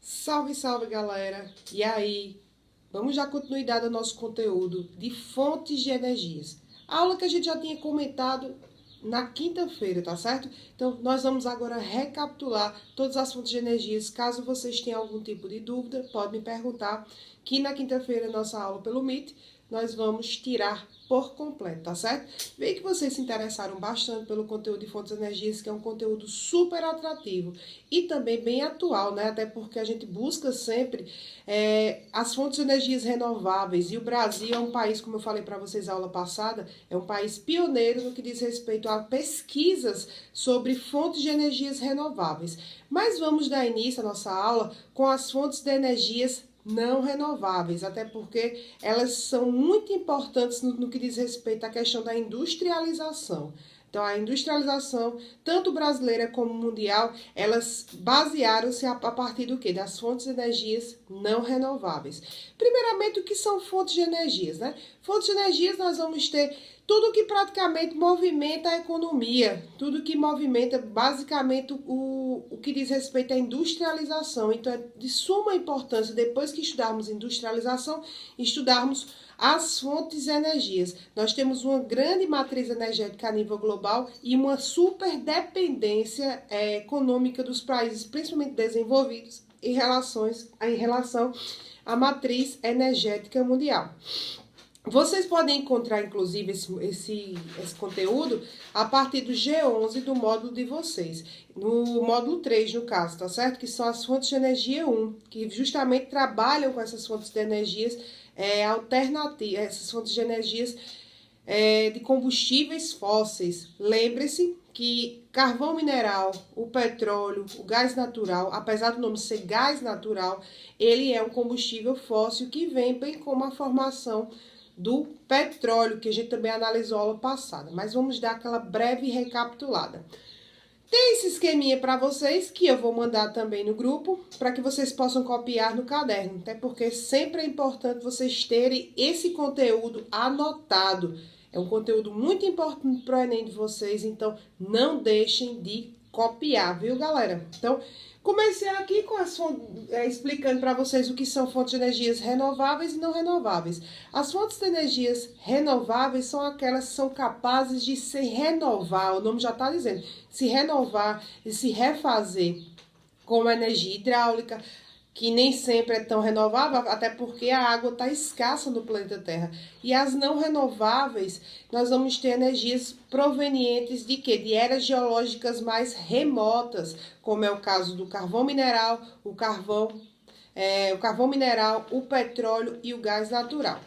Salve, salve, galera! E aí, vamos dar continuidade ao nosso conteúdo de fontes de energias. A aula que a gente já tinha comentado na quinta-feira, tá certo? Então, nós vamos agora recapitular todas as fontes de energias. Caso vocês tenham algum tipo de dúvida, pode me perguntar, que na quinta-feira, nossa aula pelo Meet, nós vamos tirar por completo, tá certo? Veio que vocês se interessaram bastante pelo conteúdo de fontes de energias, que é um conteúdo super atrativo e também bem atual, né? Até porque a gente busca sempre as fontes de energias renováveis, e o Brasil é um país, como eu falei para vocês na aula passada, é um país pioneiro no que diz respeito a pesquisas sobre fontes de energias renováveis. Mas vamos dar início à nossa aula com as fontes de energias não renováveis, até porque elas são muito importantes no que diz respeito à questão da industrialização. Então, a industrialização, tanto brasileira como mundial, elas basearam-se a partir do quê? Das fontes de energias não renováveis. Primeiramente, o que são fontes de energias, né? Fontes de energias, nós vamos ter tudo que praticamente movimenta a economia, tudo que movimenta basicamente o que diz respeito à industrialização. Então, é de suma importância, depois que estudarmos industrialização, estudarmos as fontes de energias. Nós temos uma grande matriz energética a nível global e uma super dependência econômica dos países, principalmente desenvolvidos, em relação à matriz energética mundial. Vocês podem encontrar, inclusive, esse conteúdo a partir do G11 do módulo de vocês. No módulo 3, no caso, tá certo? Que são as fontes de energia 1, que justamente trabalham com essas fontes de energias alternativas, essas fontes de energias de combustíveis fósseis. Lembre-se que carvão mineral, o petróleo, o gás natural, apesar do nome ser gás natural, ele é um combustível fóssil que vem bem como a formação do petróleo, que a gente também analisou a aula passada. Mas vamos dar aquela breve recapitulada. Tem esse esqueminha para vocês, que eu vou mandar também no grupo, para que vocês possam copiar no caderno, até porque sempre é importante vocês terem esse conteúdo anotado. É um conteúdo muito importante para o Enem de vocês, então não deixem de copiar, viu, galera? Então, comecei aqui com explicando para vocês o que são fontes de energias renováveis e não renováveis. As fontes de energias renováveis são aquelas que são capazes de se renovar, o nome já está dizendo, se renovar e se refazer, como a energia hidráulica, que nem sempre é tão renovável, até porque a água está escassa no planeta Terra. E as não renováveis, nós vamos ter energias provenientes de quê? De eras geológicas mais remotas, como é o caso do carvão mineral, o carvão mineral, o petróleo e o gás natural.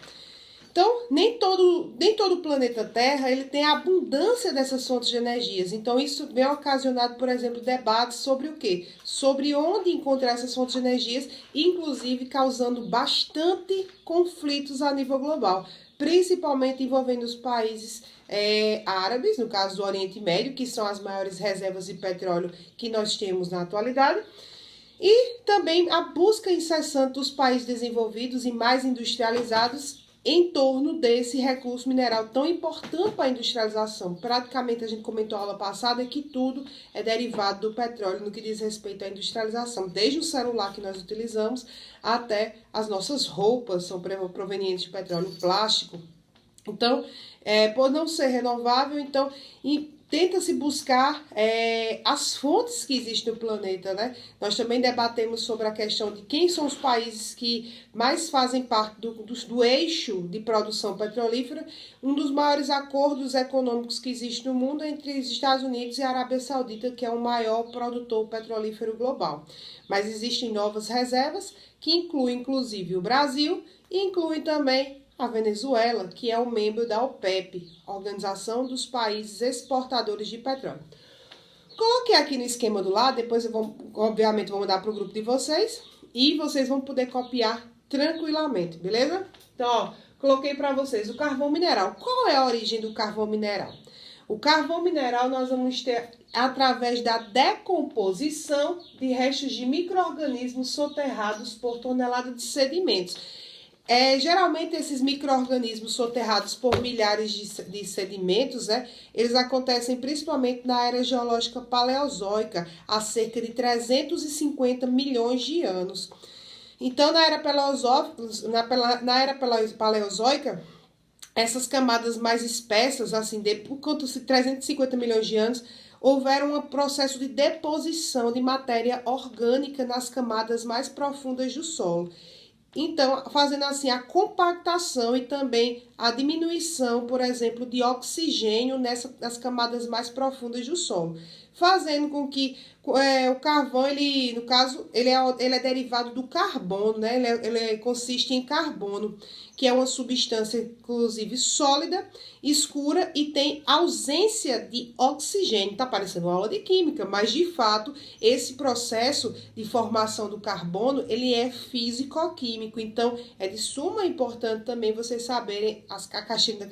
Então, nem todo o planeta Terra ele tem abundância dessas fontes de energias. Então, isso vem ocasionado, por exemplo, debates sobre o quê? Sobre onde encontrar essas fontes de energias, inclusive causando bastante conflitos a nível global, principalmente envolvendo os países árabes, no caso do Oriente Médio, que são as maiores reservas de petróleo que nós temos na atualidade. E também a busca incessante dos países desenvolvidos e mais industrializados em torno desse recurso mineral tão importante para a industrialização. Praticamente, a gente comentou na aula passada que tudo é derivado do petróleo no que diz respeito à industrialização. Desde o celular que nós utilizamos até as nossas roupas são provenientes de petróleo, plástico. Então, por não ser renovável, então tenta-se buscar as fontes que existem no planeta, né? Nós também debatemos sobre a questão de quem são os países que mais fazem parte do eixo de produção petrolífera. Um dos maiores acordos econômicos que existe no mundo é entre os Estados Unidos e a Arábia Saudita, que é o maior produtor petrolífero global. Mas existem novas reservas, que incluem inclusive o Brasil e incluem também a Venezuela, que é um membro da OPEP, Organização dos Países Exportadores de Petróleo. Coloquei aqui no esquema do lado, depois eu obviamente vou mandar para o grupo de vocês e vocês vão poder copiar tranquilamente, beleza? Então, ó, coloquei para vocês o carvão mineral. Qual é a origem do carvão mineral? O carvão mineral nós vamos ter através da decomposição de restos de micro-organismos soterrados por toneladas de sedimentos. Geralmente esses micro-organismos soterrados por milhares de sedimentos, né, eles acontecem principalmente na era geológica paleozoica, há cerca de 350 milhões de anos. Então, na era paleozoica, essas camadas mais espessas, assim, por quanto 350 milhões de anos, houveram um processo de deposição de matéria orgânica nas camadas mais profundas do solo. Então, fazendo assim a compactação e também a diminuição, por exemplo, de oxigênio nas camadas mais profundas do solo, fazendo com que o carvão, ele, no caso, ele é derivado do carbono, né? Ele consiste em carbono, que é uma substância, inclusive, sólida, escura e tem ausência de oxigênio. Tá parecendo uma aula de química, mas de fato, esse processo de formação do carbono, ele é físico-químico. Então, é de suma importância também vocês saberem a caixinha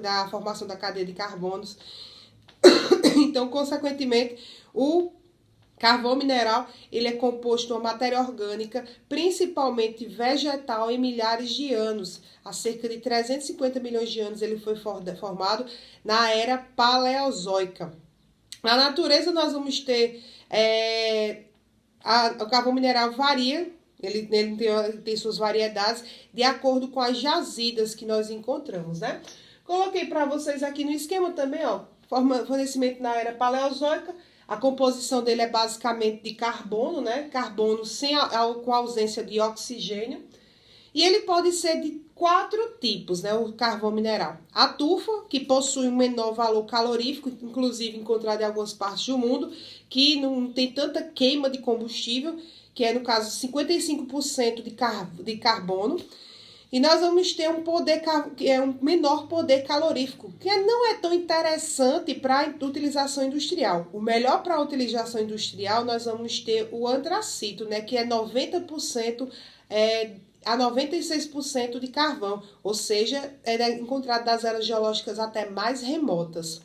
da formação da cadeia de carbonos. Então, consequentemente, o carvão mineral, ele é composto de uma matéria orgânica, principalmente vegetal, em milhares de anos. Há cerca de 350 milhões de anos ele foi formado na era paleozoica. Na natureza nós vamos ter o carvão mineral varia, ele tem suas variedades de acordo com as jazidas que nós encontramos, né? Coloquei para vocês aqui no esquema também, ó, fornecimento na era paleozoica. A composição dele é basicamente de carbono, né? Carbono com ausência de oxigênio. E ele pode ser de 4 tipos, né? O carvão mineral. A tufa, que possui um menor valor calorífico, inclusive encontrado em algumas partes do mundo, que não tem tanta queima de combustível, que é, no caso, 55% de carbono. E nós vamos ter um menor poder calorífico, que não é tão interessante para utilização industrial. O melhor para a utilização industrial, nós vamos ter o antracito, né, que é 90% a 96% de carvão, ou seja, é encontrado das eras geológicas até mais remotas.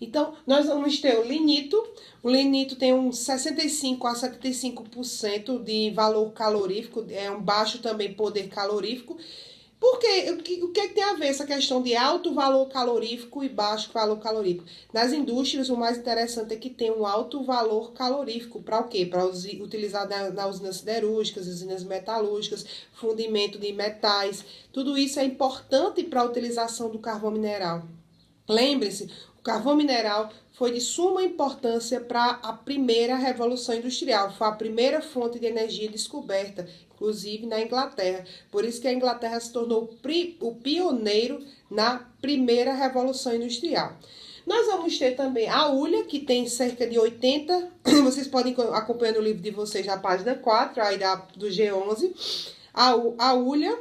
Então, nós vamos ter o lignito. O lignito tem uns 65 a 75% de valor calorífico, é um baixo também poder calorífico. Por quê? O que tem a ver essa questão de alto valor calorífico e baixo valor calorífico? Nas indústrias, o mais interessante é que tem um alto valor calorífico. Para o quê? Para utilizar nas usinas siderúrgicas, usinas metalúrgicas, fundimento de metais. Tudo isso é importante para a utilização do carvão mineral. Lembre-se, o carvão mineral foi de suma importância para a primeira revolução industrial. Foi a primeira fonte de energia descoberta, inclusive na Inglaterra. Por isso que a Inglaterra se tornou o pioneiro na primeira revolução industrial. Nós vamos ter também a hulha, que tem cerca de 80, vocês podem acompanhar no livro de vocês na página 4, aí do G11. A hulha,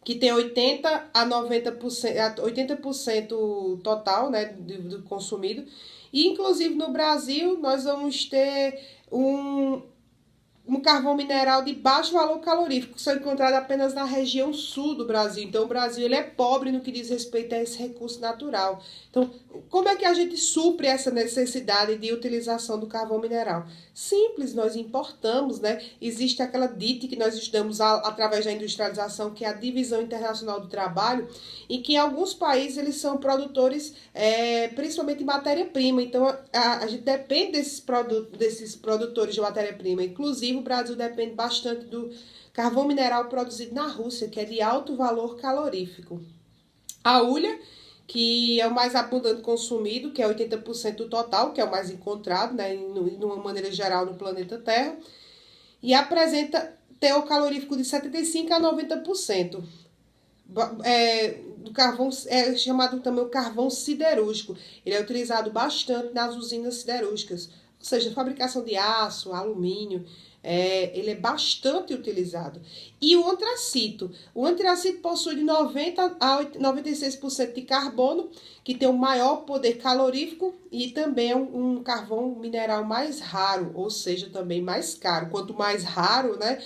que tem 80 a 90%, 80% total, né, do consumido. E, inclusive, no Brasil, nós vamos ter um carvão mineral de baixo valor calorífico, que são encontrados apenas na região sul do Brasil. Então, o Brasil ele é pobre no que diz respeito a esse recurso natural. Então, como é que a gente supre essa necessidade de utilização do carvão mineral? Simples, nós importamos, né? Existe aquela DIT que nós estudamos através da industrialização, que é a Divisão Internacional do Trabalho, e que em alguns países eles são produtores, principalmente de matéria-prima. Então, a gente depende desses produtores de matéria-prima. Inclusive, o Brasil depende bastante do carvão mineral produzido na Rússia, que é de alto valor calorífico. A hulha, que é o mais abundante consumido, que é 80% do total, que é o mais encontrado, né, de uma maneira geral, no planeta Terra, e apresenta teor calorífico de 75% a 90%. Do carvão é chamado também o carvão siderúrgico. Ele é utilizado bastante nas usinas siderúrgicas, ou seja, fabricação de aço, alumínio. Ele é bastante utilizado. E o antracito. O antracito possui de 90% a 96% de carbono, que tem o maior poder calorífico e também é um carvão mineral mais raro, ou seja, também mais caro. Quanto mais raro, né,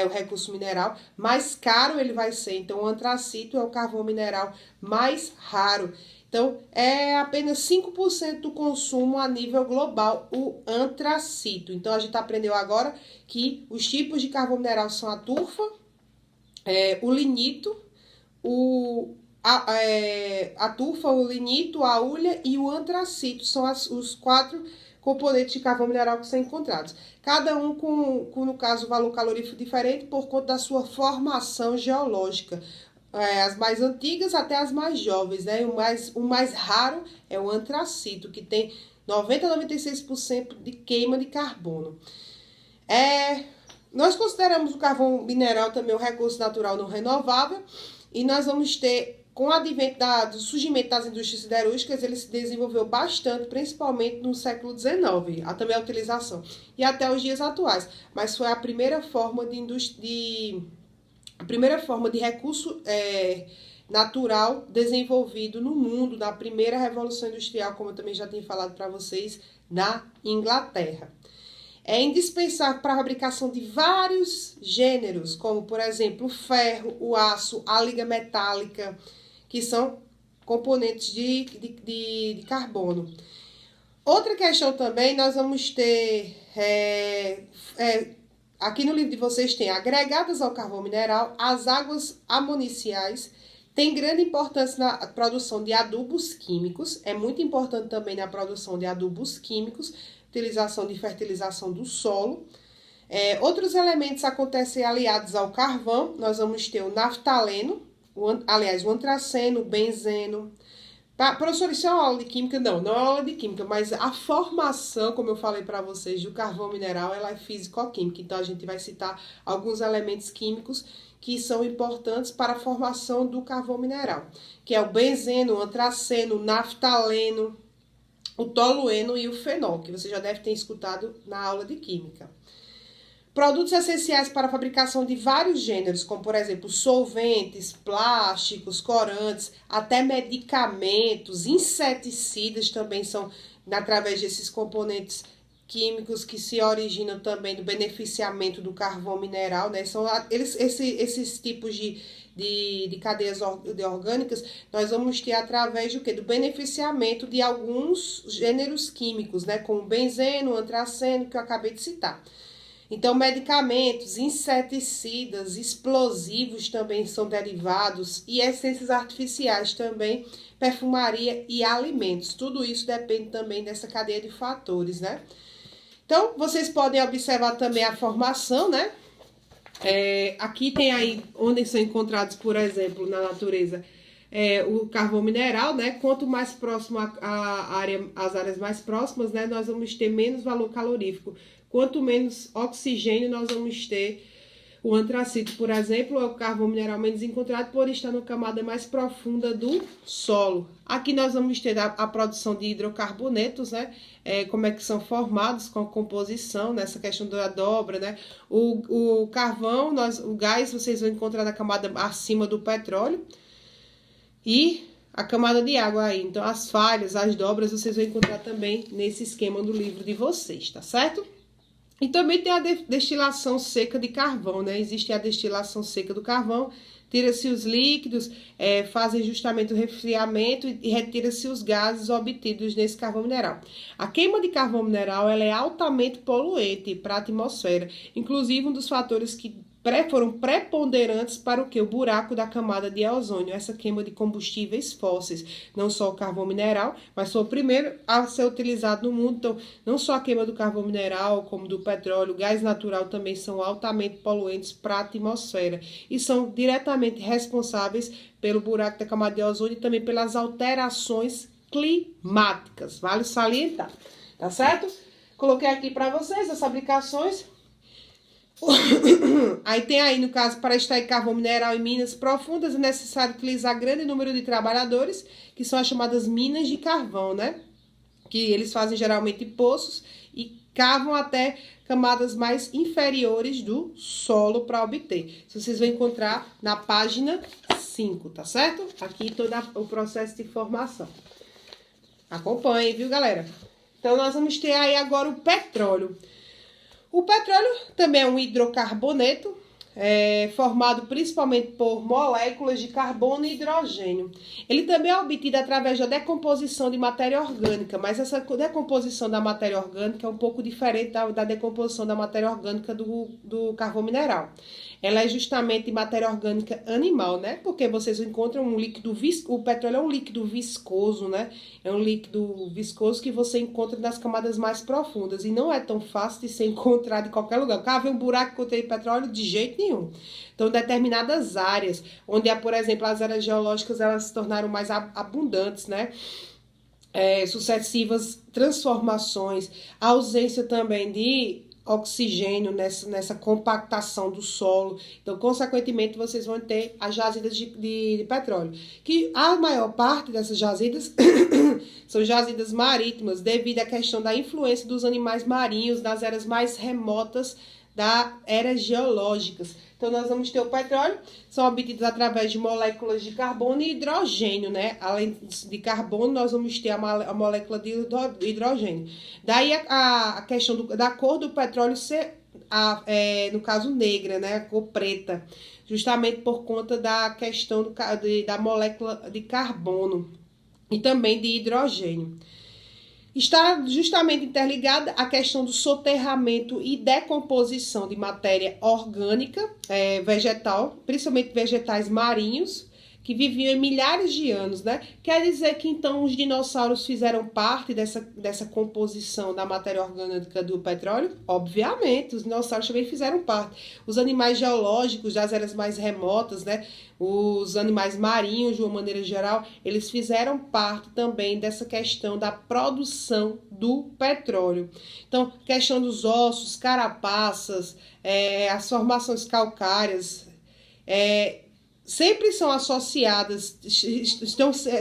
o recurso mineral, mais caro ele vai ser. Então, o antracito é o carvão mineral mais raro. Então, é apenas 5% do consumo a nível global, o antracito. Então, a gente aprendeu agora que os tipos de carvão mineral são a turfa, o lignito, a tufa, o lignito, a hulha e o antracito. São os 4 componentes de carvão mineral que são encontrados. Cada um com, no caso, valor calorífico diferente por conta da sua formação geológica. As mais antigas até as mais jovens, né? O mais raro é o antracito, que tem 90 a 96% de queima de carbono. Nós consideramos o carvão mineral também um recurso natural não renovável, e nós vamos ter, com o advento do surgimento das indústrias siderúrgicas, ele se desenvolveu bastante, principalmente no século XIX, também a utilização, e até os dias atuais. Mas foi a primeira forma de recurso natural desenvolvido no mundo, na primeira revolução industrial, como eu também já tinha falado para vocês, na Inglaterra. É indispensável para a fabricação de vários gêneros, como, por exemplo, o ferro, o aço, a liga metálica, que são componentes de carbono. Outra questão também, nós vamos ter, aqui no livro de vocês tem agregadas ao carvão mineral, as águas amoniciais, tem grande importância na produção de adubos químicos, é muito importante também na produção de adubos químicos, utilização de fertilização do solo. Outros elementos acontecem aliados ao carvão, nós vamos ter o naftaleno, o antraceno, o benzeno. Professor, isso é uma aula de química? Não é aula de química, mas a formação, como eu falei para vocês, do carvão mineral, ela é físico-química. Então, a gente vai citar alguns elementos químicos que são importantes para a formação do carvão mineral, que é o benzeno, o antraceno, o naftaleno, o tolueno e o fenol, que você já deve ter escutado na aula de química. Produtos essenciais para a fabricação de vários gêneros, como, por exemplo, solventes, plásticos, corantes, até medicamentos, inseticidas também são através desses componentes químicos que se originam também do beneficiamento do carvão mineral, né? São esses tipos de cadeias orgânicas, nós vamos ter através do quê? Do beneficiamento de alguns gêneros químicos, né? Como o benzeno, o antraceno, que eu acabei de citar. Então, medicamentos, inseticidas, explosivos também são derivados, e essências artificiais também, perfumaria e alimentos. Tudo isso depende também dessa cadeia de fatores, né? Então, vocês podem observar também a formação, né? Aqui tem aí onde são encontrados, por exemplo, na natureza, o carvão mineral, né? Quanto mais próximo às áreas mais próximas, né? Nós vamos ter menos valor calorífico. Quanto menos oxigênio nós vamos ter. O antracito, por exemplo, é o carvão mineral menos encontrado por estar na camada mais profunda do solo. Aqui nós vamos ter a produção de hidrocarbonetos, né? Como é que são formados, com a composição, nessa questão da dobra, né? O carvão, o gás, vocês vão encontrar na camada acima do petróleo. E a camada de água aí. Então, as falhas, as dobras, vocês vão encontrar também nesse esquema do livro de vocês, tá certo? E também tem a destilação seca de carvão, né? Existe a destilação seca do carvão, tira-se os líquidos, fazem justamente o resfriamento e retira-se os gases obtidos nesse carvão mineral. A queima de carvão mineral ela é altamente poluente para a atmosfera, inclusive um dos fatores que foram preponderantes para o que? O buraco da camada de ozônio, essa queima de combustíveis fósseis. Não só o carvão mineral, mas foi o primeiro a ser utilizado no mundo. Então, não só a queima do carvão mineral, como do petróleo, gás natural também são altamente poluentes para a atmosfera e são diretamente responsáveis pelo buraco da camada de ozônio e também pelas alterações climáticas. Vale salientar, tá certo? Coloquei aqui para vocês as aplicações. Aí tem aí, no caso, para extrair carvão mineral em minas profundas, é necessário utilizar grande número de trabalhadores, que são as chamadas minas de carvão, né? Que eles fazem geralmente poços e cavam até camadas mais inferiores do solo para obter. Isso vocês vão encontrar na página 5, tá certo? Aqui todo o processo de formação. Acompanhem, viu, galera? Então, nós vamos ter aí agora o petróleo. O petróleo também é um hidrocarboneto, formado principalmente por moléculas de carbono e hidrogênio. Ele também é obtido através da decomposição de matéria orgânica, mas essa decomposição da matéria orgânica é um pouco diferente da decomposição da matéria orgânica do carvão mineral. Ela é justamente matéria orgânica animal, né? Porque vocês encontram um líquido o petróleo é um líquido viscoso, né? É um líquido viscoso que você encontra nas camadas mais profundas e não é tão fácil de ser encontrado em qualquer lugar. Ah, vê um buraco que contém petróleo? De jeito nenhum. Então, determinadas áreas, onde, por exemplo, as áreas geológicas, elas se tornaram mais abundantes, né? Sucessivas transformações, a ausência também de oxigênio nessa compactação do solo. Então, consequentemente, vocês vão ter as jazidas de petróleo. Que a maior parte dessas jazidas são jazidas marítimas, devido à questão da influência dos animais marinhos nas eras mais remotas das eras geológicas. Então, nós vamos ter o petróleo, são obtidos através de moléculas de carbono e hidrogênio, né? Além de carbono, nós vamos ter a molécula de hidrogênio. Daí a questão da cor do petróleo ser, no caso, negra, né? A cor preta, justamente por conta da questão da molécula de carbono e também de hidrogênio. Está justamente interligada à questão do soterramento e decomposição de matéria orgânica, vegetal, principalmente vegetais marinhos, que viviam em milhares de anos, né? Quer dizer que, então, os dinossauros fizeram parte dessa composição da matéria orgânica do petróleo? Obviamente, os dinossauros também fizeram parte. Os animais geológicos das eras mais remotas, né? Os animais marinhos, de uma maneira geral, eles fizeram parte também dessa questão da produção do petróleo. Então, questão dos ossos, carapaças, as formações calcárias, sempre são associadas,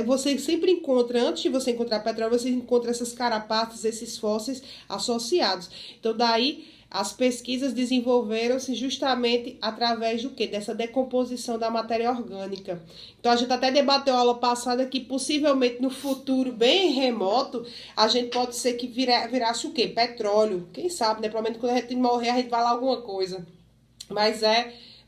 você sempre encontra, antes de você encontrar petróleo, você encontra essas carapaças, esses fósseis associados. Então, daí, as pesquisas desenvolveram-se justamente através do quê? Dessa decomposição da matéria orgânica. Então, a gente até debateu a aula passada que, possivelmente, no futuro bem remoto, a gente pode ser que virasse o quê? Petróleo. Quem sabe, né? Provavelmente, quando a gente morrer, a gente vai lá alguma coisa. Mas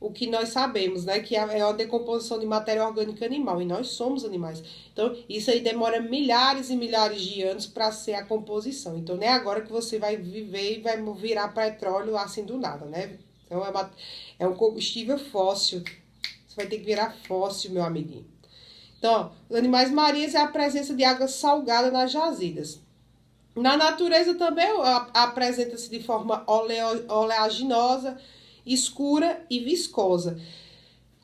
o que nós sabemos, né? Que é a decomposição de matéria orgânica animal. E nós somos animais. Então, isso aí demora milhares e milhares de anos para ser a composição. Então, não é agora que você vai viver e vai virar petróleo assim do nada, né? Então, é um combustível fóssil. Você vai ter que virar fóssil, meu amiguinho. Então, os animais marinhos é a presença de água salgada nas jazidas. Na natureza também apresenta-se de forma oleaginosa, escura e viscosa.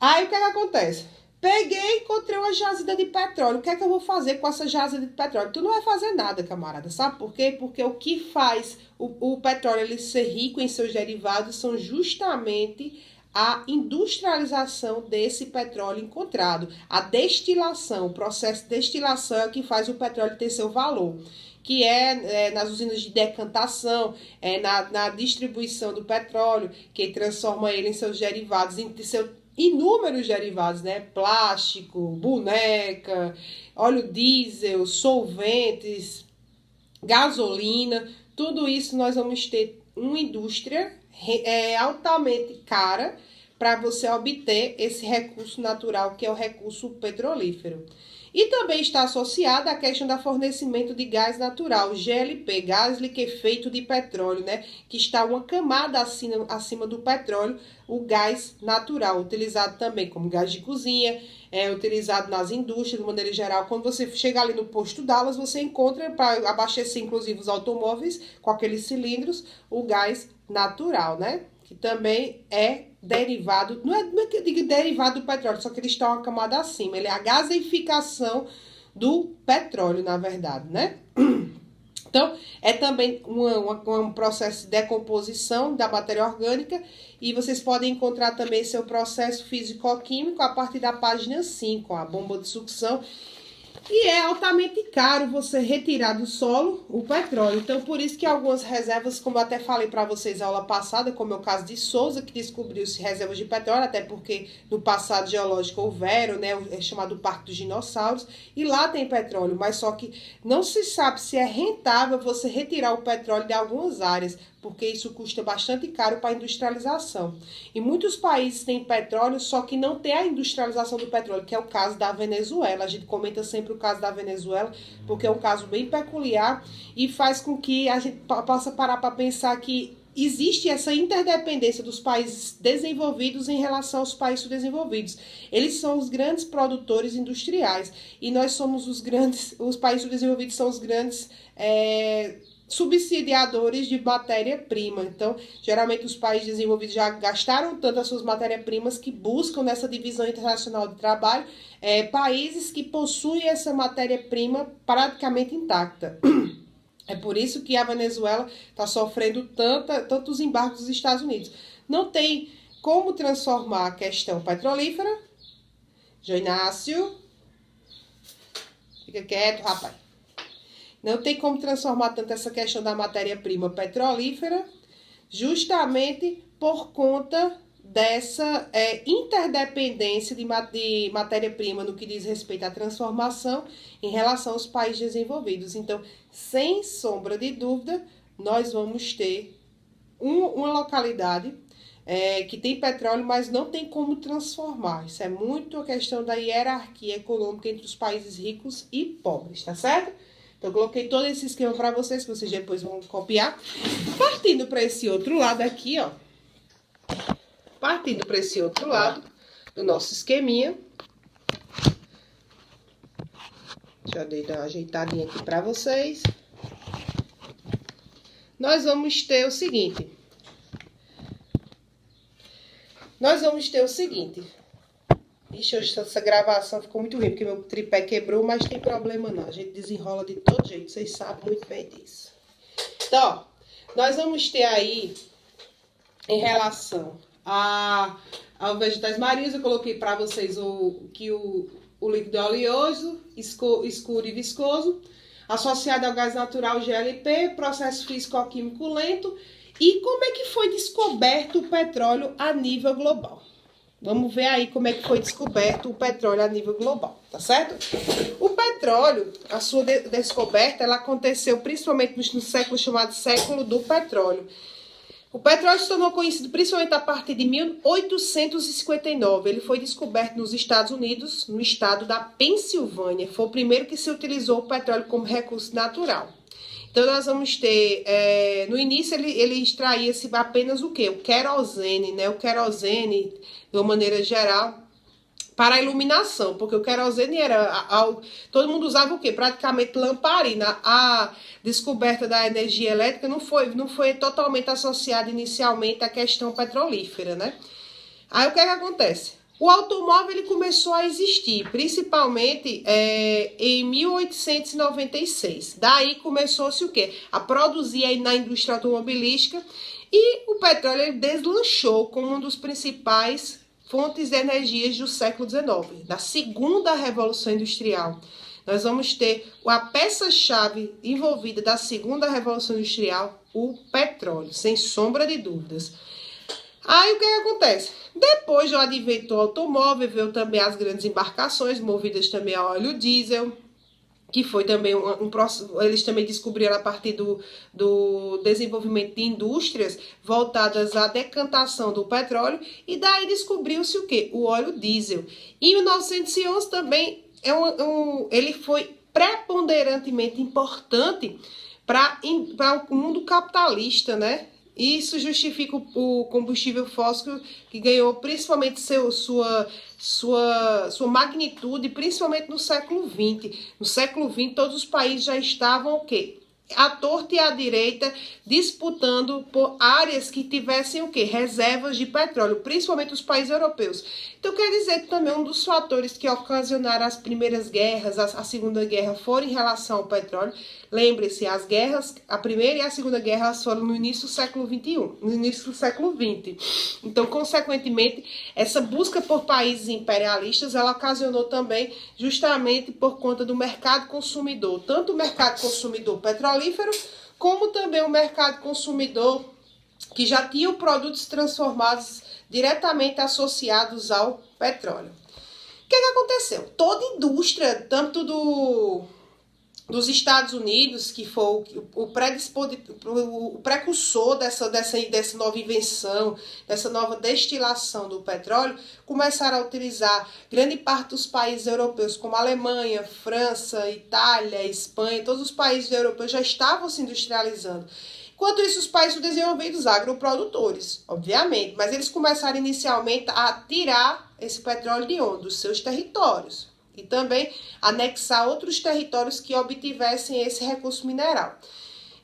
Aí o que acontece? Peguei e encontrei uma jazida de petróleo. O que é que eu vou fazer com essa jazida de petróleo? Tu não vai fazer nada, camarada. Sabe por quê? Porque o que faz o petróleo ele ser rico em seus derivados são justamente a industrialização desse petróleo encontrado. A destilação, o processo de destilação é o que faz o petróleo ter seu valor, que nas usinas de decantação, na distribuição do petróleo, que transforma ele em seus derivados, em seus inúmeros derivados, né? Plástico, boneca, óleo diesel, solventes, gasolina, tudo isso nós vamos ter uma indústria altamente cara para você obter esse recurso natural que é o recurso petrolífero. E também está associada à questão do fornecimento de gás natural, GLP, gás liquefeito de petróleo, né? Que está uma camada acima do petróleo, o gás natural, utilizado também como gás de cozinha, utilizado nas indústrias, de maneira geral. Quando você chega ali no posto Dallas, você encontra, para abastecer inclusive os automóveis, com aqueles cilindros, o gás natural, né? Que também é derivado, não é que eu digo derivado do petróleo, só que ele está uma camada acima. Ele é a gaseificação do petróleo, na verdade, né? Então, é também um processo de decomposição da matéria orgânica e vocês podem encontrar também seu processo físico-químico a partir da página 5, a bomba de sucção. E é altamente caro você retirar do solo o petróleo. Então, por isso que algumas reservas, como eu até falei para vocês na aula passada, como é o caso de Souza, que descobriu-se reservas de petróleo, até porque no passado geológico houveram, né, é chamado Parque dos Dinossauros, e lá tem petróleo, mas só que não se sabe se é rentável você retirar o petróleo de algumas áreas, porque isso custa bastante caro para a industrialização. E muitos países têm petróleo, só que não tem a industrialização do petróleo, que é o caso da Venezuela. A gente comenta sempre o caso da Venezuela, porque é um caso bem peculiar e faz com que a gente possa parar para pensar que existe essa interdependência dos países desenvolvidos em relação aos países subdesenvolvidos. Eles são os grandes produtores industriais e nós somos os países subdesenvolvidos são os grandes subsidiadores de matéria-prima. Então, geralmente os países desenvolvidos já gastaram tanto as suas matérias-primas que buscam nessa divisão internacional de trabalho países que possuem essa matéria-prima praticamente intacta. É por isso que a Venezuela está sofrendo tantos embargos dos Estados Unidos. Não tem como transformar a questão petrolífera. João Inácio. Fica quieto, rapaz. Não tem como transformar tanto essa questão da matéria-prima petrolífera, justamente por conta dessa interdependência de matéria-prima no que diz respeito à transformação em relação aos países desenvolvidos. Então, sem sombra de dúvida, nós vamos ter uma localidade que tem petróleo, mas não tem como transformar. Isso é muito a questão da hierarquia econômica entre os países ricos e pobres, tá certo? Então, eu coloquei todo esse esquema para vocês, que vocês depois vão copiar. Partindo para esse outro lado aqui, ó. Partindo para esse outro lado do nosso esqueminha. Já dei uma ajeitadinha aqui para vocês. Nós vamos ter o seguinte. Ixi, hoje essa gravação ficou muito ruim, porque meu tripé quebrou, mas não tem problema não. A gente desenrola de todo jeito, vocês sabem muito bem disso. Então, ó, nós vamos ter aí, em relação aos vegetais marinhos, eu coloquei para vocês o líquido é oleoso, escuro e viscoso, associado ao gás natural GLP, processo físico-químico lento. E como é que foi descoberto o petróleo a nível global? Vamos ver aí como é que foi descoberto o petróleo a nível global, tá certo? O petróleo, a sua descoberta, ela aconteceu principalmente no século chamado século do petróleo. O petróleo se tornou conhecido principalmente a partir de 1859. Ele foi descoberto nos Estados Unidos, no estado da Pensilvânia. Foi o primeiro que se utilizou o petróleo como recurso natural. Então, nós vamos ter, no início ele extraía-se apenas o quê? O querosene, né? O querosene, de uma maneira geral, para a iluminação, porque o querosene todo mundo usava o quê? Praticamente lamparina. A descoberta da energia elétrica não foi totalmente associada inicialmente à questão petrolífera, né? Aí o que é que acontece? O automóvel ele começou a existir, principalmente em 1896. Daí começou-se o quê? A produzir aí na indústria automobilística e o petróleo ele deslanchou como um dos principais fontes de energias do século XIX, da segunda revolução industrial. Nós vamos ter a peça-chave envolvida da segunda revolução industrial, o petróleo, sem sombra de dúvidas. Aí o que acontece? Depois do advento do automóvel, veio também as grandes embarcações, movidas também a óleo diesel, que foi também eles também descobriram a partir do desenvolvimento de indústrias voltadas à decantação do petróleo, e daí descobriu-se o quê? O óleo diesel. Em 1911 também ele foi preponderantemente importante para o mundo capitalista, né? Isso justifica o combustível fóssil que ganhou principalmente sua magnitude, principalmente no século XX. No século XX, todos os países já estavam o quê? À torta e à direita, disputando por áreas que tivessem o quê? Reservas de petróleo, principalmente os países europeus. Então, quer dizer que também um dos fatores que ocasionaram as primeiras guerras, a Segunda Guerra, foram em relação ao petróleo. Lembre-se, as guerras, a Primeira e a Segunda Guerra foram no início do século XXI, no início do século XX. Então, consequentemente, essa busca por países imperialistas, ela ocasionou também justamente por conta do mercado consumidor, tanto o mercado consumidor petrolífero, como também o mercado consumidor que já tinha produtos transformados diretamente associados ao petróleo. O que aconteceu? Toda indústria, tanto dos Estados Unidos, que foi o precursor dessa nova invenção, dessa nova destilação do petróleo, começaram a utilizar grande parte dos países europeus, como Alemanha, França, Itália, Espanha, todos os países europeus já estavam se industrializando. Enquanto isso, os países desenvolvidos, agroprodutores, obviamente, mas eles começaram inicialmente a tirar esse petróleo de onde? Dos seus territórios. E também anexar outros territórios que obtivessem esse recurso mineral.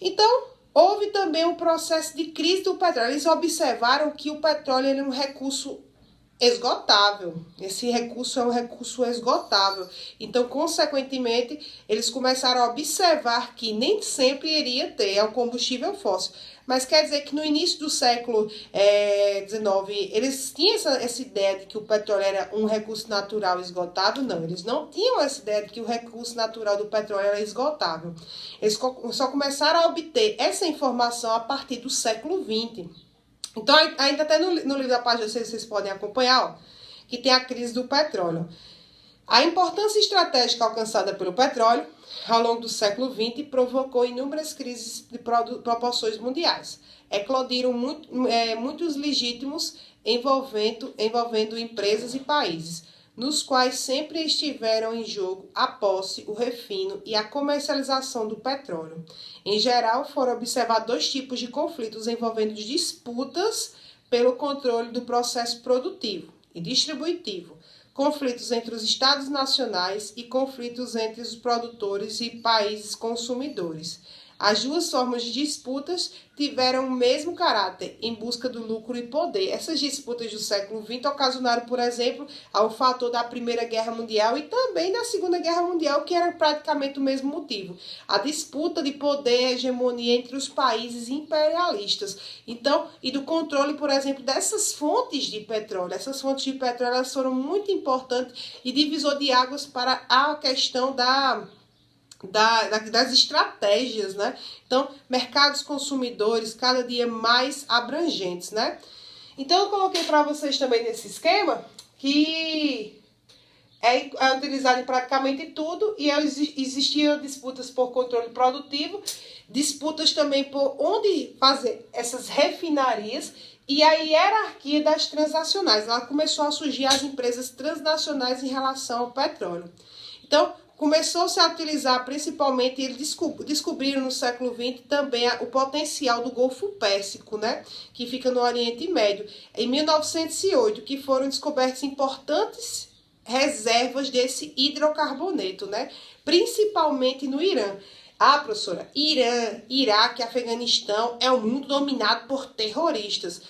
Então, houve também um processo de crise do petróleo. Eles observaram que o petróleo é um recurso esgotável. Esse recurso é um recurso esgotável. Então, consequentemente, eles começaram a observar que nem sempre iria ter, é um combustível fóssil. Mas quer dizer que no início do século XIX, eles tinham essa ideia de que o petróleo era um recurso natural esgotável? Não, eles não tinham essa ideia de que o recurso natural do petróleo era esgotável. Eles só começaram a obter essa informação a partir do século XX. Então, ainda até no livro da página 6, vocês podem acompanhar, ó, que tem a crise do petróleo. A importância estratégica alcançada pelo petróleo ao longo do século XX provocou inúmeras crises de proporções mundiais. Eclodiram muitos legítimos envolvendo empresas e países, nos quais sempre estiveram em jogo a posse, o refino e a comercialização do petróleo. Em geral, foram observados dois tipos de conflitos envolvendo disputas pelo controle do processo produtivo e distributivo, conflitos entre os estados nacionais e conflitos entre os produtores e países consumidores. As duas formas de disputas tiveram o mesmo caráter, em busca do lucro e poder. Essas disputas do século XX ocasionaram, por exemplo, o fator da Primeira Guerra Mundial e também da Segunda Guerra Mundial, que era praticamente o mesmo motivo. A disputa de poder e hegemonia entre os países imperialistas. Então, e do controle, por exemplo, dessas fontes de petróleo. Essas fontes de petróleo elas foram muito importantes e divisor de águas para a questão das estratégias, né? Então, mercados consumidores cada dia mais abrangentes, né? Então, eu coloquei para vocês também nesse esquema que é utilizado em praticamente tudo e existiam disputas por controle produtivo, disputas também por onde fazer essas refinarias e a hierarquia das transnacionais. Lá começou a surgir as empresas transnacionais em relação ao petróleo. Então, começou-se a utilizar principalmente, eles descobriram no século XX também o potencial do Golfo Pérsico, né, que fica no Oriente Médio. Em 1908, que foram descobertas importantes reservas desse hidrocarboneto, né, principalmente no Irã. Ah, professora, Irã, Iraque, Afeganistão é um mundo dominado por terroristas.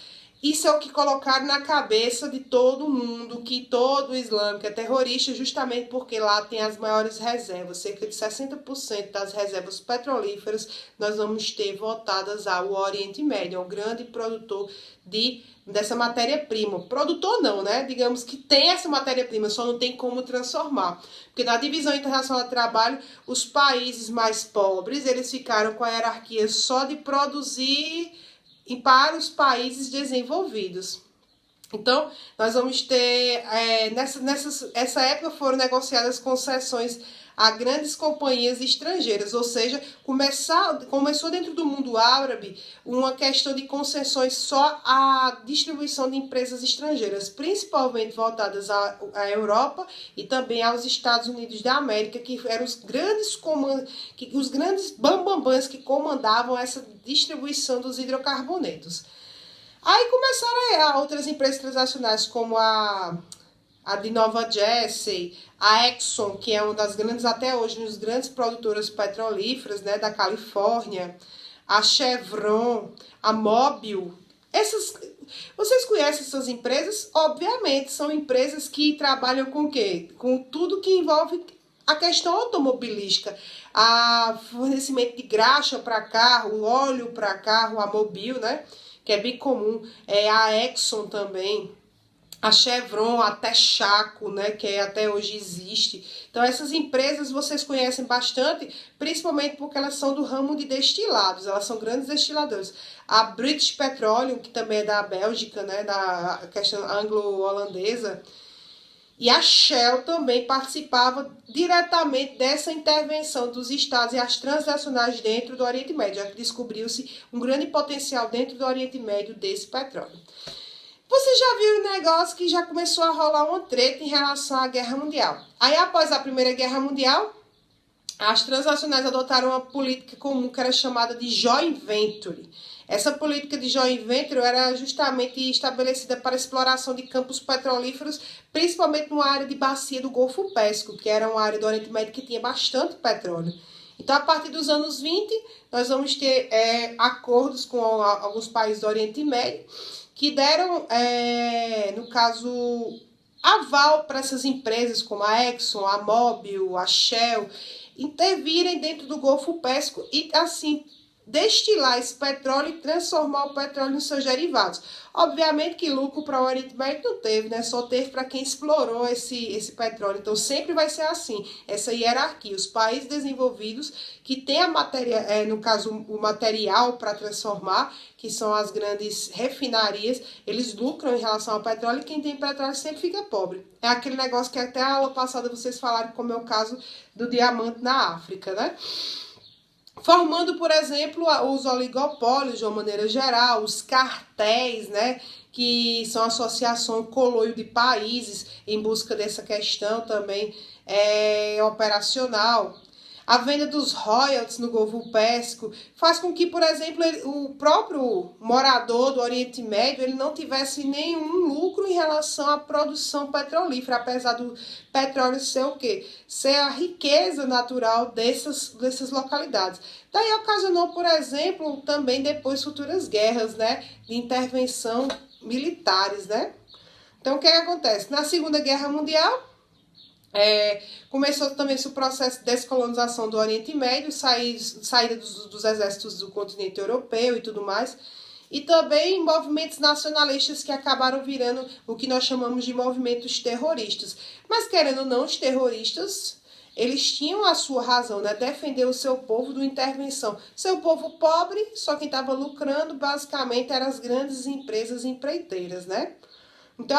Isso é o que colocaram na cabeça de todo mundo, que todo islâmico é terrorista, justamente porque lá tem as maiores reservas. Cerca de 60% das reservas petrolíferas nós vamos ter voltadas ao Oriente Médio, ao grande produtor dessa matéria-prima. Produtor não, né? Digamos que tem essa matéria-prima, só não tem como transformar. Porque na divisão internacional do trabalho, os países mais pobres, eles ficaram com a hierarquia só de produzir e para os países desenvolvidos. Então, nós vamos ter, nessa época foram negociadas concessões a grandes companhias estrangeiras, ou seja, começou dentro do mundo árabe uma questão de concessões só à distribuição de empresas estrangeiras, principalmente voltadas à Europa e também aos Estados Unidos da América, que eram os grandes bambambãs que comandavam essa distribuição dos hidrocarbonetos. Aí começaram outras empresas transnacionais, como a de Nova Jersey, a Exxon, que é uma das grandes, até hoje, uma das grandes produtoras petrolíferas, né, da Califórnia, a Chevron, a Mobil. Vocês conhecem essas empresas? Obviamente, são empresas que trabalham com o quê? Com tudo que envolve a questão automobilística, a fornecimento de graxa para carro, óleo para carro, a Mobil, né, que é bem comum, a Exxon também, a Chevron, a Texaco, né, que até hoje existe. Então, essas empresas vocês conhecem bastante, principalmente porque elas são do ramo de destilados, elas são grandes destiladores. A British Petroleum, que também é da Bélgica, né, da questão anglo-holandesa, E a Shell também participava diretamente dessa intervenção dos estados e as transnacionais dentro do Oriente Médio, já que descobriu-se um grande potencial dentro do Oriente Médio desse petróleo. Você já viu um negócio que já começou a rolar uma treta em relação à Guerra Mundial. Aí, após a Primeira Guerra Mundial, as transnacionais adotaram uma política comum que era chamada de joint venture. Essa política de joint venture era justamente estabelecida para a exploração de campos petrolíferos, principalmente numa área de bacia do Golfo Pérsico, que era uma área do Oriente Médio que tinha bastante petróleo. Então, a partir dos anos 20, nós vamos ter acordos com alguns países do Oriente Médio que deram, no caso, aval para essas empresas como a Exxon, a Mobil, a Shell, intervirem dentro do Golfo Pérsico e, assim, destilar esse petróleo e transformar o petróleo nos seus derivados. Obviamente que lucro para o Oriente Médio não teve, né? Só teve para quem explorou esse petróleo. Então sempre vai ser assim, essa hierarquia. Os países desenvolvidos que têm a matéria, no caso o material para transformar, que são as grandes refinarias, eles lucram em relação ao petróleo e quem tem petróleo sempre fica pobre. É aquele negócio que até a aula passada vocês falaram, como é o caso do diamante na África, né? Formando, por exemplo, os oligopólios de uma maneira geral, os cartéis, né, que são associação coloio de países em busca dessa questão também operacional. A venda dos royalties no Golfo Pérsico faz com que, por exemplo, o próprio morador do Oriente Médio ele não tivesse nenhum lucro em relação à produção petrolífera, apesar do petróleo ser o quê? Ser a riqueza natural dessas localidades. Daí ocasionou, por exemplo, também depois futuras guerras, né, de intervenção militares, né? Então, o que acontece? Na Segunda Guerra Mundial, começou também esse processo de descolonização do Oriente Médio, saída dos exércitos do continente europeu e tudo mais, e também movimentos nacionalistas que acabaram virando o que nós chamamos de movimentos terroristas. Mas, querendo ou não, os terroristas, eles tinham a sua razão, né? Defender o seu povo de intervenção. Seu povo pobre, só quem estava lucrando, basicamente, eram as grandes empresas empreiteiras, né? Então,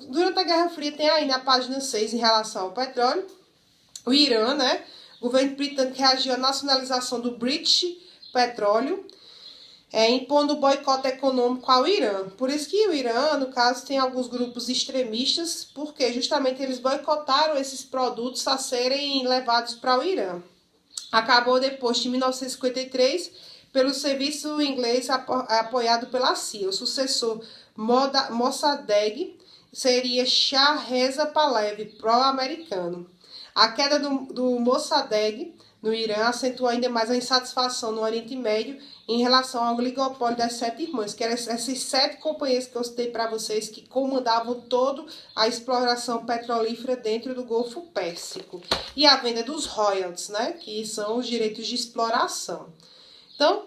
durante a Guerra Fria, tem aí na página 6, em relação ao petróleo, o Irã, né? O governo britânico reagiu à nacionalização do British Petroleum, impondo boicote econômico ao Irã. Por isso que o Irã, no caso, tem alguns grupos extremistas, porque justamente eles boicotaram esses produtos a serem levados para o Irã. Acabou depois de 1953 pelo serviço inglês apoiado pela CIA. O sucessor Mossadegh seria Shah Reza Pahlavi, pró-americano. A queda do Mossadegh no Irã acentuou ainda mais a insatisfação no Oriente Médio em relação ao oligopólio das 7 irmãs, que eram essas 7 companhias que eu citei para vocês, que comandavam toda a exploração petrolífera dentro do Golfo Pérsico. E a venda dos royalties, né, que são os direitos de exploração. Então,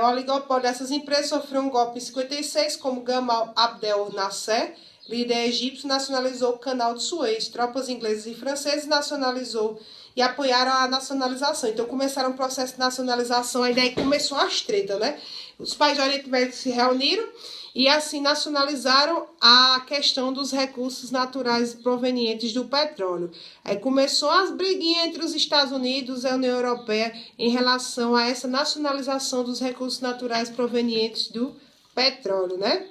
o oligopólio dessas empresas sofreu um golpe em 56, como Gamal Abdel Nasser, líder egípcio, nacionalizou o canal de Suez. Tropas inglesas e francesas nacionalizou e apoiaram a nacionalização. Então começaram um processo de nacionalização, aí daí começou as tretas, né? Os países do Oriente Médio se reuniram e assim nacionalizaram a questão dos recursos naturais provenientes do petróleo. Aí começou as briguinhas entre os Estados Unidos e a União Europeia em relação a essa nacionalização dos recursos naturais provenientes do petróleo, né?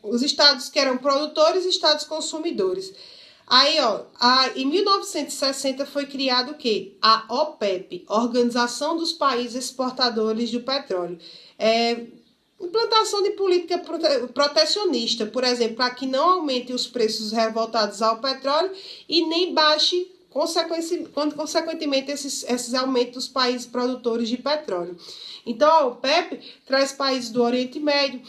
Os estados que eram produtores e estados consumidores. Aí, em 1960 foi criado o quê? A OPEP, Organização dos Países Exportadores do Petróleo. Implantação de política protecionista, por exemplo, para que não aumente os preços revoltados ao petróleo e nem baixe, consequentemente, esses aumentos dos países produtores de petróleo. Então, a OPEP traz países do Oriente Médio,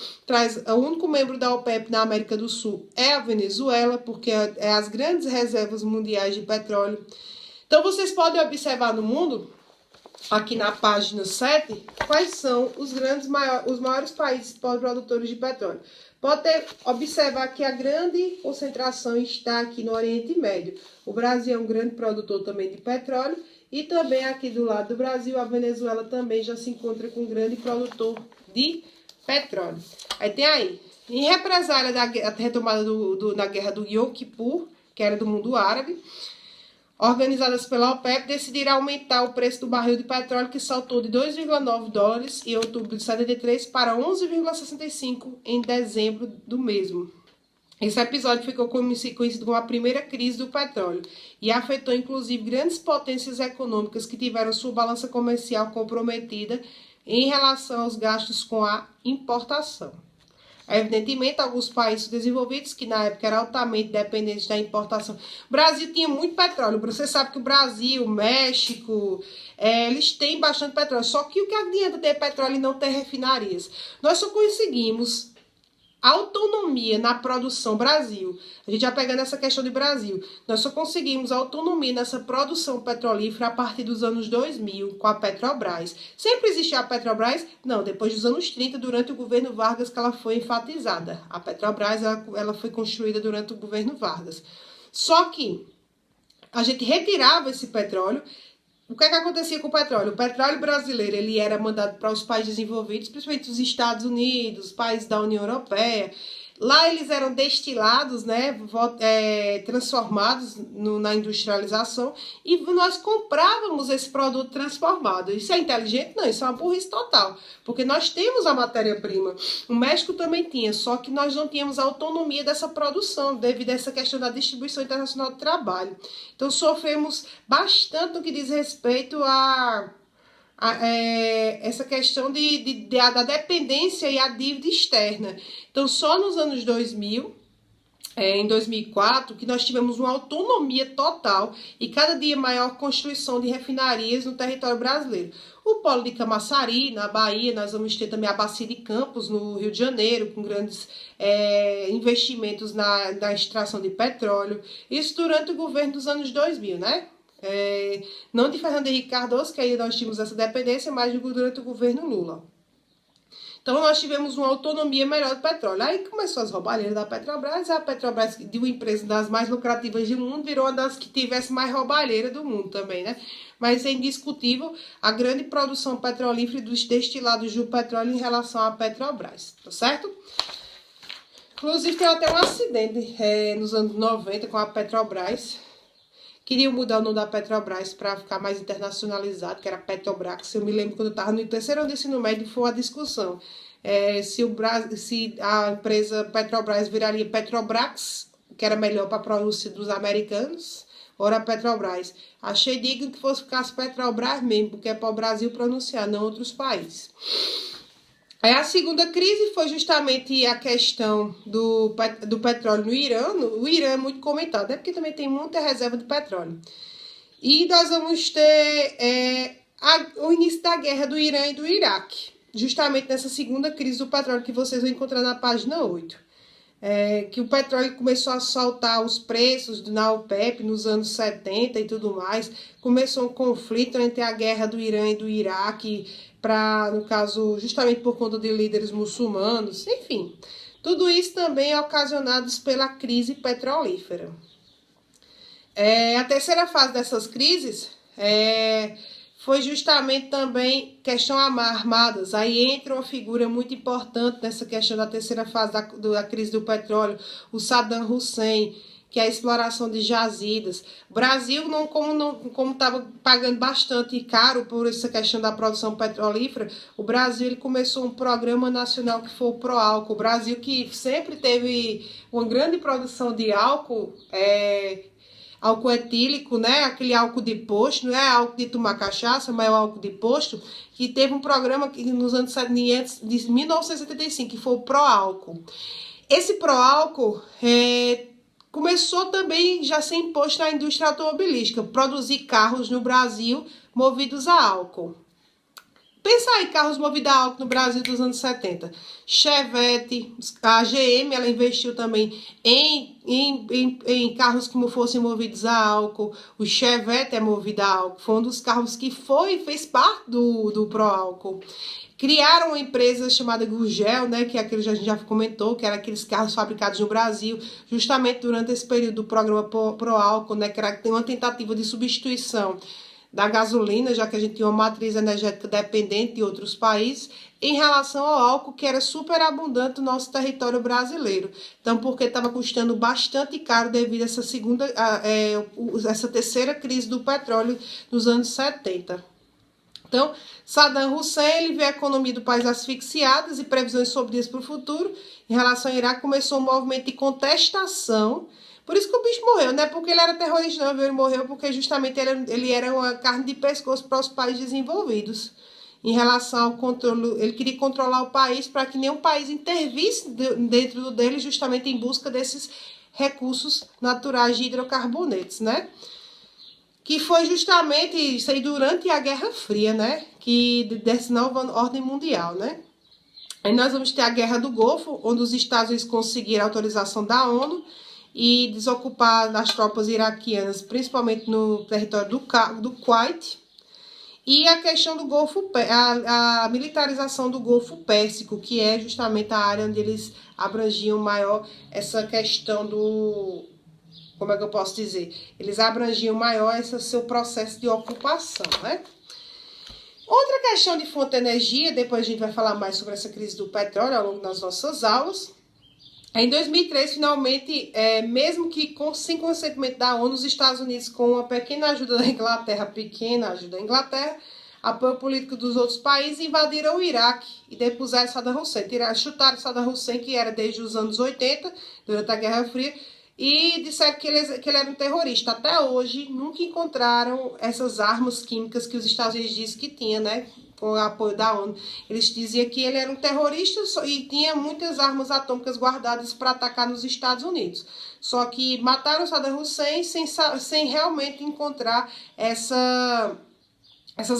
o único membro da OPEP na América do Sul é a Venezuela, porque é as grandes reservas mundiais de petróleo. Então, vocês podem observar no mundo, aqui na página 7, quais são os maiores países produtores de petróleo. Pode observar que a grande concentração está aqui no Oriente Médio. O Brasil é um grande produtor também de petróleo e também aqui do lado do Brasil, a Venezuela também já se encontra com um grande produtor de petróleo. Aí tem aí, Em represália da retomada da guerra do Yom Kippur, que era do mundo árabe, organizadas pela OPEP, decidiram aumentar o preço do barril de petróleo, que saltou de 2,9 dólares em outubro de 73 para 11,65 em dezembro do mesmo. Esse episódio ficou conhecido como a primeira crise do petróleo e afetou inclusive grandes potências econômicas que tiveram sua balança comercial comprometida em relação aos gastos com a importação. Evidentemente, alguns países desenvolvidos, que na época eram altamente dependentes da importação. O Brasil tinha muito petróleo. Você sabe que o Brasil, o México, eles têm bastante petróleo. Só que o que adianta ter petróleo e não ter refinarias? Nós só conseguimos autonomia na produção Brasil. A gente já pegando essa questão de Brasil. Nós só conseguimos autonomia nessa produção petrolífera a partir dos anos 2000, com a Petrobras. Sempre existiu a Petrobras? Não, depois dos anos 30, durante o governo Vargas, que ela foi enfatizada. A Petrobras, ela foi construída durante o governo Vargas. Só que a gente retirava esse petróleo. O que é que acontecia com o petróleo? O petróleo brasileiro, ele era mandado para os países desenvolvidos, principalmente os Estados Unidos, países da União Europeia. Lá eles eram destilados, né, transformados na industrialização, e nós comprávamos esse produto transformado. Isso é inteligente? Não, isso é uma burrice total, porque nós temos a matéria-prima. O México também tinha, só que nós não tínhamos a autonomia dessa produção, devido a essa questão da distribuição internacional do trabalho. Então sofremos bastante no que diz respeito a essa questão da dependência e a dívida externa. Então, só nos anos 2000, em 2004, que nós tivemos uma autonomia total e cada dia maior construção de refinarias no território brasileiro. O polo de Camaçari, na Bahia, nós vamos ter também a Bacia de Campos, no Rio de Janeiro, com grandes investimentos na extração de petróleo. Isso durante o governo dos anos 2000, né? Não de Fernando Henrique Cardoso, que aí nós tínhamos essa dependência, mas durante o governo Lula. Então, nós tivemos uma autonomia melhor do petróleo. Aí começou as roubalheiras da Petrobras. A Petrobras, de uma empresa das mais lucrativas do mundo, virou uma das que tivesse mais roubalheira do mundo também, né? Mas é indiscutível a grande produção petrolífera e dos destilados do petróleo em relação à Petrobras, tá certo? Inclusive, tem até um acidente nos anos 90 com a Petrobras. Queriam mudar o nome da Petrobras para ficar mais internacionalizado, que era Petrobras. Eu me lembro quando eu estava no terceiro ano do ensino médio, foi uma discussão. Se a empresa Petrobras viraria Petrobras, que era melhor para a pronúncia dos americanos, ou era Petrobras. Achei digno que ficasse Petrobras mesmo, porque é para o Brasil pronunciar, não outros países. A segunda crise foi justamente a questão do petróleo no Irã. O Irã é muito comentado, né? Porque também tem muita reserva de petróleo. E nós vamos ter o início da guerra do Irã e do Iraque, justamente nessa segunda crise do petróleo que vocês vão encontrar na página 8. Que o petróleo começou a saltar os preços na OPEP nos anos 70 e tudo mais. Começou um conflito entre a guerra do Irã e do Iraque, no caso, justamente por conta de líderes muçulmanos, enfim. Tudo isso também é ocasionado pela crise petrolífera. A terceira fase dessas crises foi justamente também questão armadas. Aí entra uma figura muito importante nessa questão da terceira fase da crise do petróleo, o Saddam Hussein, que é a exploração de jazidas. O Brasil, como estava pagando bastante caro por essa questão da produção petrolífera, o Brasil ele começou um programa nacional que foi o Proálcool. O Brasil que sempre teve uma grande produção de álcool, álcool etílico, né? Aquele álcool de posto, não é álcool de tomar cachaça, mas é o álcool de posto, que teve um programa que nos anos de 1975, que foi o Proálcool. Esse Proálcool começou também já a ser imposto na indústria automobilística, produzir carros no Brasil movidos a álcool. Pensa aí, carros movidos a álcool no Brasil dos anos 70. Chevette, a GM, ela investiu também em carros que fossem movidos a álcool. O Chevette é movido a álcool. Foi um dos carros que fez parte do Proálcool. Criaram uma empresa chamada Gurgel, né, que é aquilo que a gente já comentou, que era aqueles carros fabricados no Brasil, justamente durante esse período do programa Proálcool, né, que era uma tentativa de substituição da gasolina, já que a gente tinha uma matriz energética dependente de outros países, em relação ao álcool, que era super abundante no nosso território brasileiro. Então, porque estava custando bastante caro devido a essa terceira crise do petróleo nos anos 70. Então, Saddam Hussein ele vê a economia do país asfixiada e previsões sombrias para o futuro. Em relação ao Iraque, começou um movimento de contestação. Por isso que o bicho morreu, não é porque ele era terrorista, não, ele morreu porque justamente ele era uma carne de pescoço para os países desenvolvidos. Em relação ao controle, ele queria controlar o país para que nenhum país intervisse dentro dele, justamente em busca desses recursos naturais de hidrocarbonetos, né? Que foi justamente isso aí durante a Guerra Fria, né? Que dessa nova ordem mundial, né? Aí nós vamos ter a Guerra do Golfo, onde os Estados Unidos conseguiram a autorização da ONU e desocupar as tropas iraquianas, principalmente no território do Kuwait. E a questão do Golfo, a militarização do Golfo Pérsico, que é justamente a área onde eles abrangiam maior essa questão do... Como é que eu posso dizer? Eles abrangiam maior esse seu processo de ocupação, né? Outra questão de fonte de energia, depois a gente vai falar mais sobre essa crise do petróleo ao longo das nossas aulas. Em 2003, finalmente, mesmo que sem consentimento da ONU, os Estados Unidos, com uma pequena ajuda da Inglaterra, apoio político dos outros países, invadiram o Iraque e depuseram Saddam Hussein. Chutaram Saddam Hussein, que era desde os anos 80, durante a Guerra Fria, e disseram que ele era um terrorista. Até hoje, nunca encontraram essas armas químicas que os Estados Unidos dizem que tinha, né? Com o apoio da ONU. Eles diziam que ele era um terrorista e tinha muitas armas atômicas guardadas para atacar nos Estados Unidos. Só que mataram Saddam Hussein sem realmente encontrar essas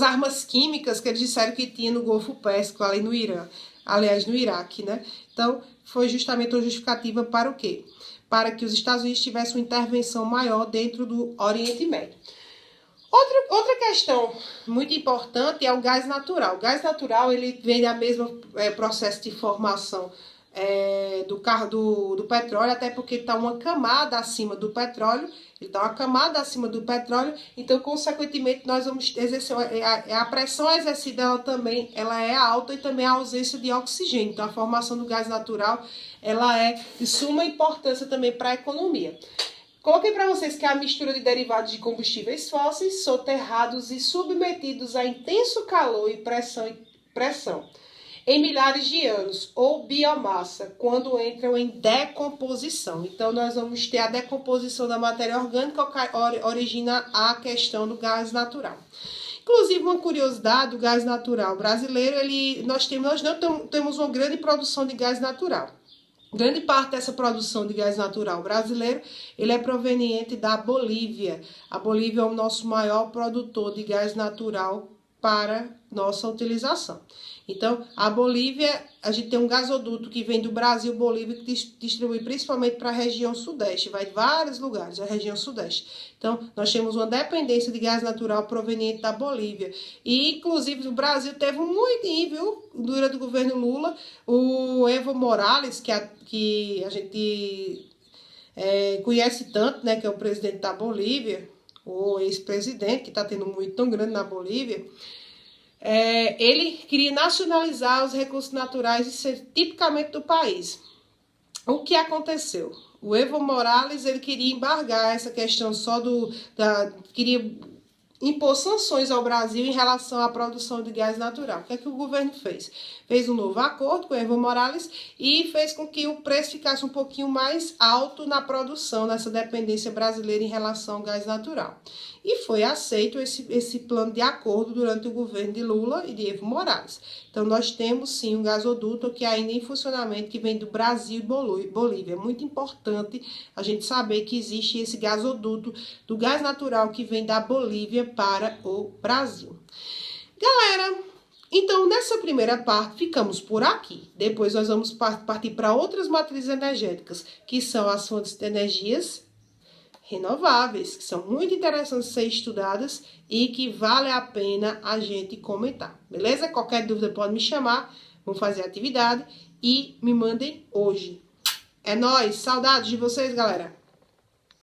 armas químicas que eles disseram que tinha no Golfo Pérsico, ali no Irã. Aliás, no Iraque, né? Então, foi justamente uma justificativa para o quê? Para que os Estados Unidos tivessem uma intervenção maior dentro do Oriente Médio. Outra questão muito importante é o gás natural. O gás natural ele vem da mesma processo de formação do petróleo, até porque está uma camada acima do petróleo. Ele está uma camada acima do petróleo, então, consequentemente, nós vamos exercer a pressão exercida ela é alta e também a ausência de oxigênio. Então, a formação do gás natural ela é de suma importância também para a economia. Coloquei para vocês que é a mistura de derivados de combustíveis fósseis, soterrados e submetidos a intenso calor e pressão em milhares de anos, ou biomassa, quando entram em decomposição. Então, nós vamos ter a decomposição da matéria orgânica que origina a questão do gás natural. Inclusive, uma curiosidade, o gás natural brasileiro, nós não temos uma grande produção de gás natural. Grande parte dessa produção de gás natural brasileiro, ele é proveniente da Bolívia. A Bolívia é o nosso maior produtor de gás natural para nossa utilização. Então, a Bolívia, a gente tem um gasoduto que vem do Brasil, Bolívia, que distribui principalmente para a região sudeste, vai de vários lugares, a região sudeste. Então, nós temos uma dependência de gás natural proveniente da Bolívia. E, inclusive, o Brasil teve um moinho, viu? Durante o governo Lula, o Evo Morales, que a gente conhece tanto, né, que é o presidente da Bolívia, o ex-presidente, que está tendo um moinho tão grande na Bolívia, ele queria nacionalizar os recursos naturais e ser tipicamente do país. O que aconteceu? O Evo Morales ele queria embargar essa questão queria impor sanções ao Brasil em relação à produção de gás natural. O que é que o governo fez? Fez um novo acordo com o Evo Morales e fez com que o preço ficasse um pouquinho mais alto na produção, nessa dependência brasileira em relação ao gás natural. E foi aceito esse plano de acordo durante o governo de Lula e de Evo Morales. Então, nós temos sim um gasoduto que ainda em funcionamento, que vem do Brasil e Bolívia. É muito importante a gente saber que existe esse gasoduto do gás natural que vem da Bolívia para o Brasil. Galera, então nessa primeira parte ficamos por aqui. Depois nós vamos partir para outras matrizes energéticas, que são as fontes de energias renováveis, que são muito interessantes de ser estudadas e que vale a pena a gente comentar, beleza? Qualquer dúvida pode me chamar, vamos fazer a atividade e me mandem hoje. É nóis, saudades de vocês, galera!